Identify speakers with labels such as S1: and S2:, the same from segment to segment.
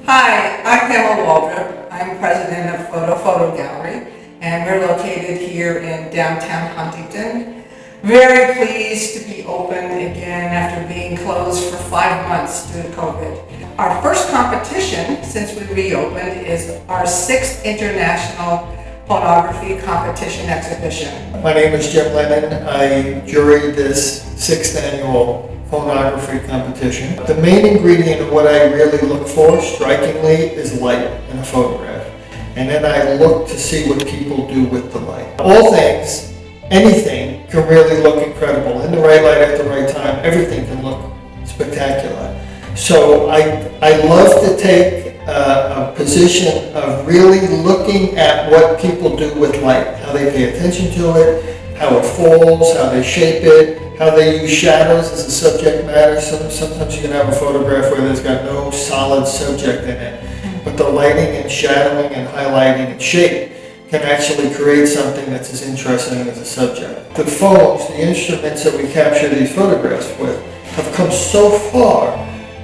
S1: Hi, I'm Pamela Waldrop. I'm president of Photo Gallery, and we're located here in downtown Huntington. Very pleased to be open again after being closed for 5 months due to COVID. Our first competition since we reopened is our 6th International Photography Competition Exhibition.
S2: My name is Jim Lennon. I juried this 6th annual photography competition. The main ingredient of what I really look for, strikingly, is light in a photograph. And then I look to see what people do with the light. All things, anything can really look incredible. In the right light at the right time, everything can look spectacular. So I love to take a position of really looking at what people do with light, how they pay attention to it, how it falls, how they shape it, how they use shadows as a subject matter. Sometimes you can have a photograph where there's got no solid subject in it, but the lighting and shadowing and highlighting and shape can actually create something that's as interesting as a subject. The phones, the instruments that we capture these photographs with, have come so far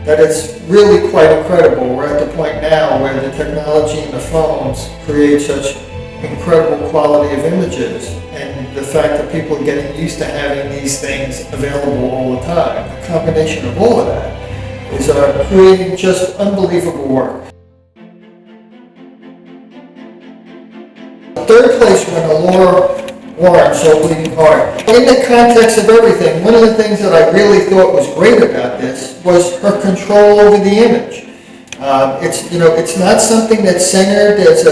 S2: that it's really quite incredible. We're at the point now where the technology in the phones create such incredible quality of images, and the fact that people are getting used to having these things available all the time, the combination of all of that is creating just unbelievable work. Third place winner, Laura Warren, So Bleeding Heart. In the context of everything, one of the things that I really thought was great about this was her control over the image. It's not something that's centered. There's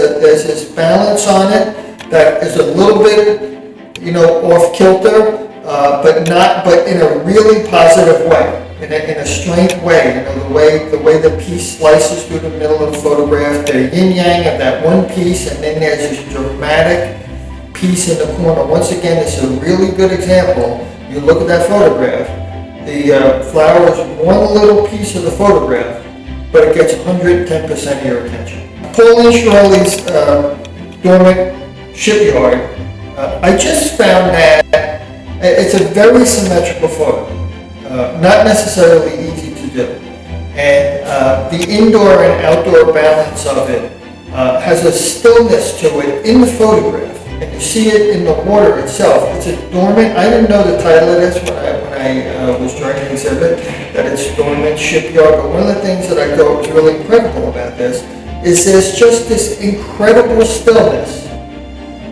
S2: this balance on it that is a little bit, off kilter, but in a really positive way, in a straight way. The way the piece slices through the middle of the photograph, the yin yang of that one piece, and then there's this dramatic piece in the corner. Once again, it's a really good example. You look at that photograph. The flower is one little piece of the photograph, but it gets 110% of your attention. Pauline Shirley's Dormant Shipyard, I just found that it's a very symmetrical photo, not necessarily easy to do. And the indoor and outdoor balance of it has a stillness to it in the photograph. And you see it in the water itself. It's a dormant, I didn't know the title of this when I was joining the exhibit, that it's Dormant Shipyard, but one of the things that I thought was really incredible about this is there's just this incredible stillness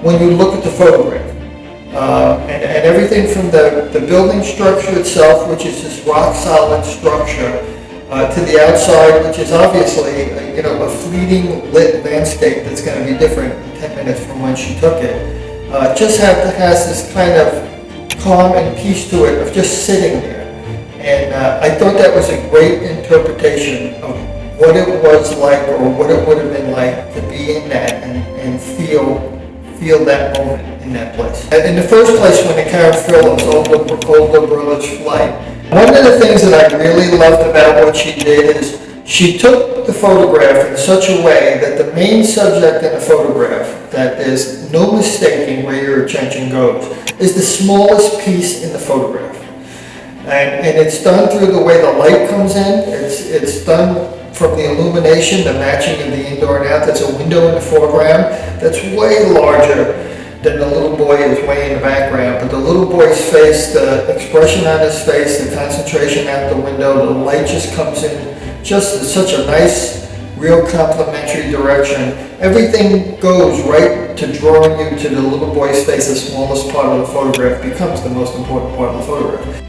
S2: when you look at the photograph. And everything from the building structure itself, which is this rock solid structure, to the outside, which is obviously a fleeting lit landscape that's going to be different 10 minutes from when she took it, just has this kind of calm and peace to it of just sitting there. And I thought that was a great interpretation of what it was like, or what it would have been like to be in that and feel that moment in that place. In the first place, when the Karen Phillips, Olga Brulich flight, one of the things that I really loved about what she did is she took the photograph in such a way that the main subject in the photograph, that there's no mistaking where your attention goes, is the smallest piece in the photograph. And it's done through the way the light comes in. It's done from the illumination, the matching of the indoor and out. There's a window in the foreground that's way larger than the little boy is way in the background. But the little boy's face, the expression on his face, the concentration out the window, the light just comes in just such a nice, real complementary direction. Everything goes right to drawing you to the little boy's face. The smallest part of the photograph becomes the most important part of the photograph.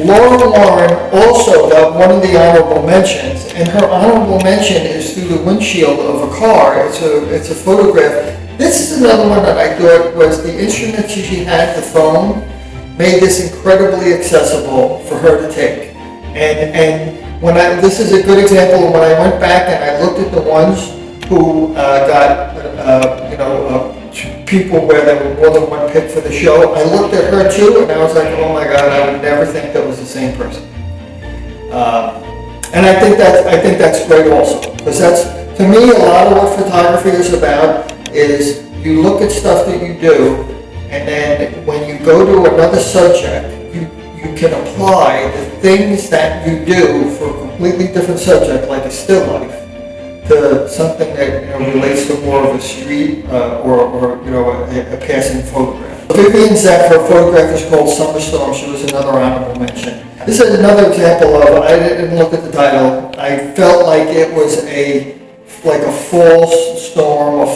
S2: Laura Warren also got one of the honorable mentions, and her honorable mention is through the windshield of a car. It's a photograph. This is another one that I thought was the instrument she had, the phone, made this incredibly accessible for her to take. And this is a good example of when I went back and I looked at the ones who got people where there were more than one pick for the show. I looked at her too, and I was like, oh my God, I would never think that was the same person. And I think that's great also, because that's, to me, a lot of what photography is about is you look at stuff that you do, and then when you go to another subject, you can apply things that you do for a completely different subject, like a still life, to something that, relates to more of a street, or a passing photograph. Vivian Zeff, her photograph is called Summer Storm. She was another honorable mention. This is another example of, I didn't look at the title, I felt like it was like a fall storm,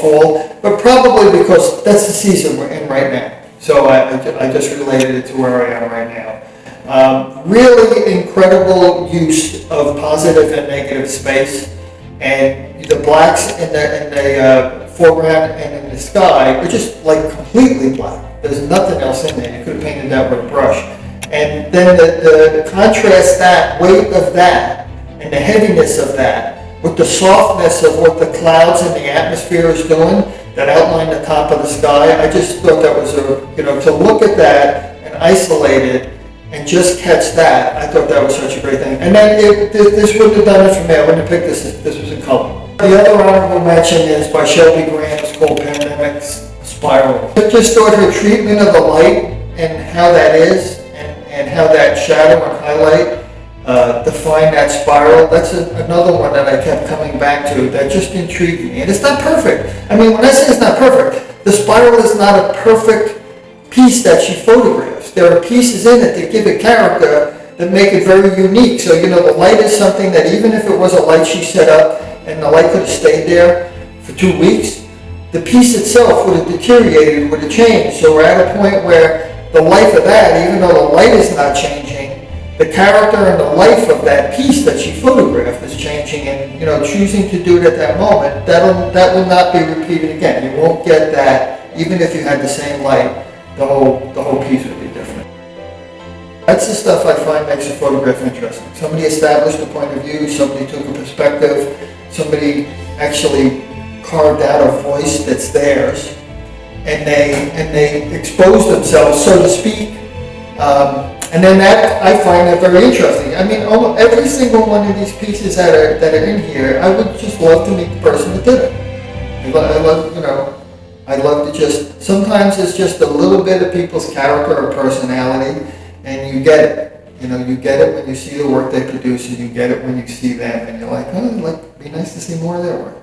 S2: but probably because that's the season we're in right now. So I just related it to where I am right now. Really incredible use of positive and negative space, and the blacks in the foreground and in the sky are just like completely black. There's nothing else in there. You could have painted that with a brush. And then the contrast, that weight of that and the heaviness of that with the softness of what the clouds and the atmosphere is doing that outline the top of the sky. I just thought that was to look at that and isolate it and just catch that, I thought that was such a great thing. And then this wouldn't have done it for me. I wouldn't have picked this if this was in color. The other honorable mention is by Shelby Graham. It's called Pandemic Spiral. I just thought her treatment of the light and how that is, and how that shadow and highlight define that spiral. That's another one that I kept coming back to that just intrigued me. And it's not perfect. I mean, when I say it's not perfect, the spiral is not a perfect piece that she photographs. There are pieces in it that give it character, that make it very unique. So, the light is something that even if it was a light she set up and the light could have stayed there for 2 weeks, the piece itself would have deteriorated, would have changed. So we're at a point where the life of that, even though the light is not changing, the character and the life of that piece that she photographed is changing, and choosing to do it at that moment, that will not be repeated again. You won't get that, even if you had the same light, the whole piece would be different. That's the stuff I find makes a photograph interesting. Somebody established a point of view, somebody took a perspective, somebody actually carved out a voice that's theirs, and they expose themselves, so to speak. And then that, I find that very interesting. I mean, almost every single one of these pieces that are in here, I would just love to meet the person that did it. I'd love to just, sometimes it's just a little bit of people's character or personality, and you get it. You get it when you see the work they produce, and you get it when you see them, and you're like, oh, it'd be nice to see more of their work.